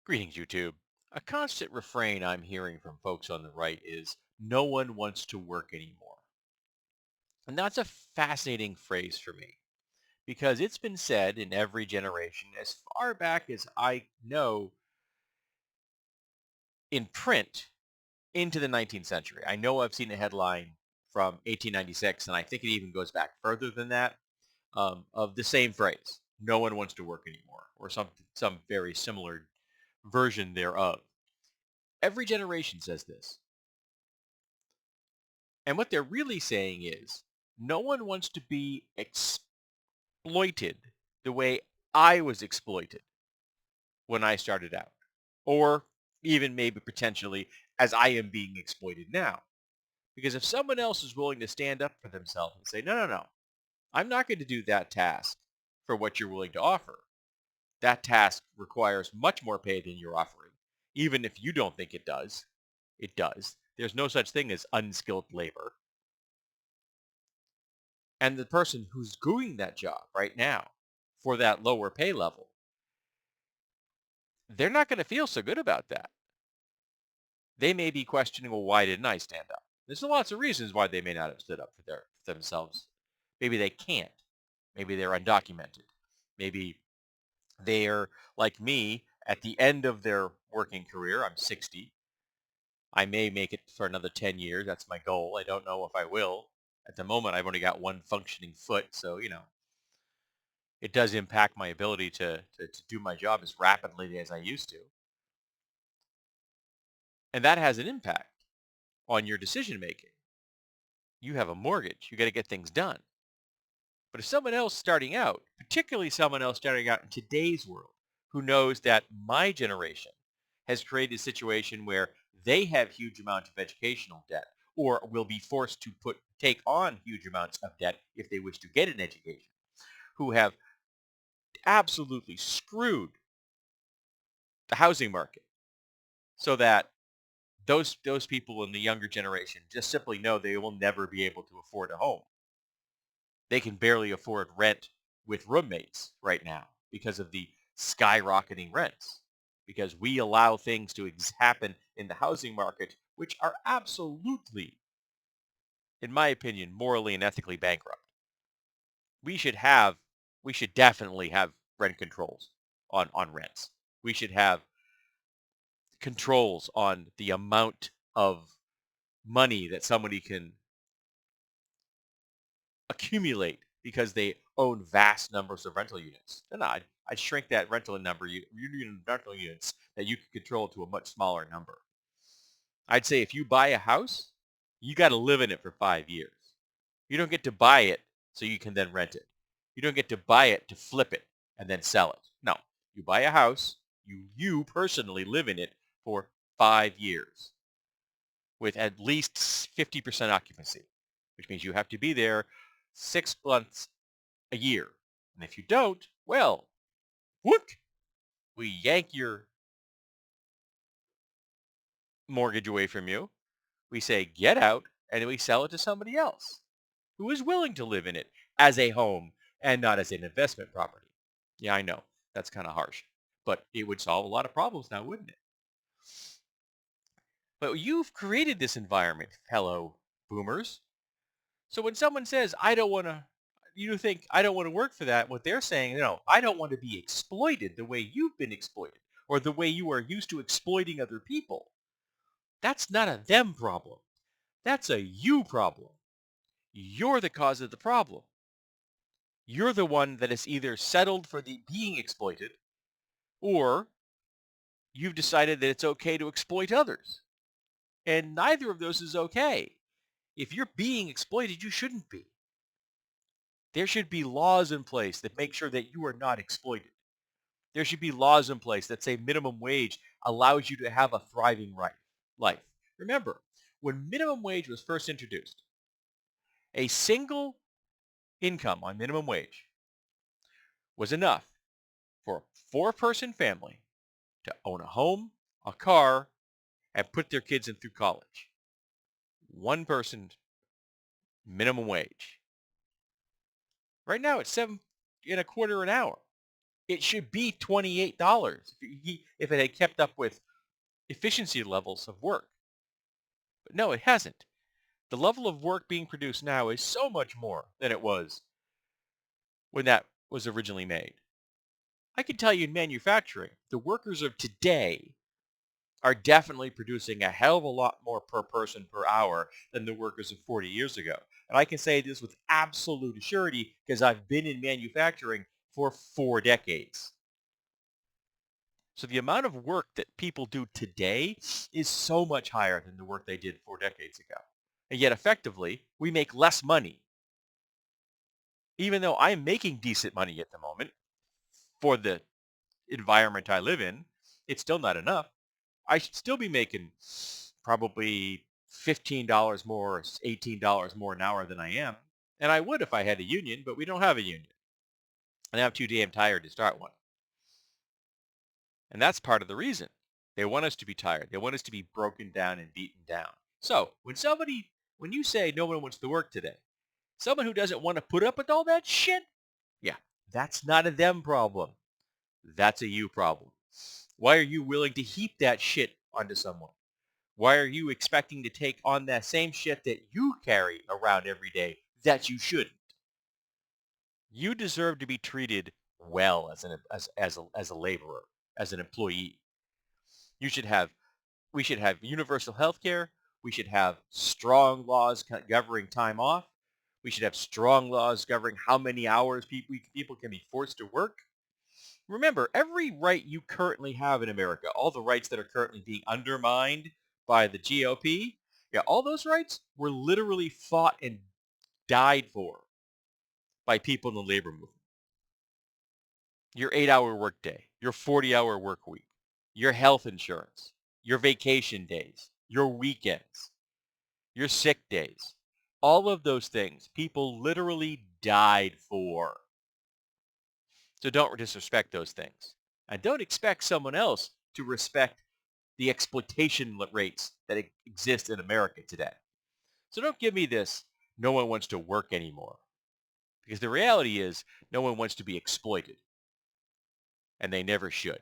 Greetings, YouTube. A constant refrain I'm hearing from folks on the right is no one wants to work anymore. And that's a fascinating phrase for me because it's been said in every generation as far back as I know in print into the 19th century. I know I've seen a headline from 1896, and I think it even goes back further than that, of the same phrase, no one wants to work anymore, or some very similar version thereof. Every generation says this. And what they're really saying is no one wants to be exploited the way I was exploited when I started out, or even maybe potentially as I am being exploited now. Because if someone else is willing to stand up for themselves and say, no, no, no, I'm not going to do that task for what you're willing to offer. That task requires much more pay than you're offering. Even if you don't think it does, it does. There's no such thing as unskilled labor. And the person who's doing that job right now for that lower pay level, they're not going to feel so good about that. They may be questioning, well, why didn't I stand up? There's lots of reasons why they may not have stood up for themselves. Maybe they can't. Maybe they're undocumented. Maybe they're like me at the end of their working career. I'm 60. I may make it for another 10 years. That's my goal. I don't know if I will. At the moment, I've only got one functioning foot. So, it does impact my ability to do my job as rapidly as I used to. And that has an impact on your decision making. You have a mortgage. You got to get things done. But if someone else starting out, particularly someone else starting out in today's world, who knows that my generation has created a situation where they have huge amounts of educational debt or will be forced to take on huge amounts of debt if they wish to get an education, who have absolutely screwed the housing market so that those people in the younger generation just simply know they will never be able to afford a home. They can barely afford rent with roommates right now because of the skyrocketing rents. Because we allow things to happen in the housing market, which are absolutely, in my opinion, morally and ethically bankrupt. We should have, we should definitely have rent controls on rents. We should have controls on the amount of money that somebody can accumulate because they own vast numbers of rental units. No, I'd shrink that rental units that you can control to a much smaller number. I'd say if you buy a house, you got to live in it for 5 years. You don't get to buy it so you can then rent it. You don't get to buy it to flip it and then sell it. No, you buy a house, you personally live in it for 5 years with at least 50% occupancy, which means you have to be there 6 months a year. And if you don't, well, whoop, we yank your mortgage away from you. We say, get out, and then we sell it to somebody else who is willing to live in it as a home and not as an investment property. Yeah, I know. That's kind of harsh. But it would solve a lot of problems now, wouldn't it? But you've created this environment, fellow boomers. So when someone says, I don't want to, you think, I don't want to work for that, what they're saying, no, I don't want to be exploited the way you've been exploited or the way you are used to exploiting other people. That's not a them problem. That's a you problem. You're the cause of the problem. You're the one that is either settled for the being exploited or you've decided that it's okay to exploit others. And neither of those is okay. If you're being exploited, you shouldn't be. There should be laws in place that make sure that you are not exploited. There should be laws in place that say minimum wage allows you to have a thriving life. Remember, when minimum wage was first introduced, a single income on minimum wage was enough for a four-person family to own a home, a car, and put their kids in through college. One person minimum wage. Right now it's 7 and a quarter an hour. It should be $28 if it had kept up with efficiency levels of work. But no, it hasn't. The level of work being produced now is so much more than it was when that was originally made. I can tell you in manufacturing, the workers of today are definitely producing a hell of a lot more per person per hour than the workers of 40 years ago. And I can say this with absolute surety because I've been in manufacturing for 4 decades. So the amount of work that people do today is so much higher than the work they did 4 decades ago. And yet effectively, we make less money. Even though I'm making decent money at the moment for the environment I live in, it's still not enough. I should still be making probably $15 more, $18 more an hour than I am. And I would if I had a union, but we don't have a union. And I'm too damn tired to start one. And that's part of the reason. They want us to be tired. They want us to be broken down and beaten down. So when you say no one wants to work today, someone who doesn't want to put up with all that shit, yeah, that's not a them problem. That's a you problem. Why are you willing to heap that shit onto someone? Why are you expecting to take on that same shit that you carry around every day that you shouldn't? You deserve to be treated well as a laborer, as an employee. You should have we should have universal health care. We should have strong laws governing time off. We should have strong laws governing how many hours people can be forced to work. Remember, every right you currently have in America, all the rights that are currently being undermined by the GOP, yeah, all those rights were literally fought and died for by people in the labor movement. Your 8-hour workday, your 40-hour work week, your health insurance, your vacation days, your weekends, your sick days, all of those things people literally died for. So don't disrespect those things. And don't expect someone else to respect the exploitation rates that exist in America today. So don't give me this, no one wants to work anymore. Because the reality is no one wants to be exploited. And they never should.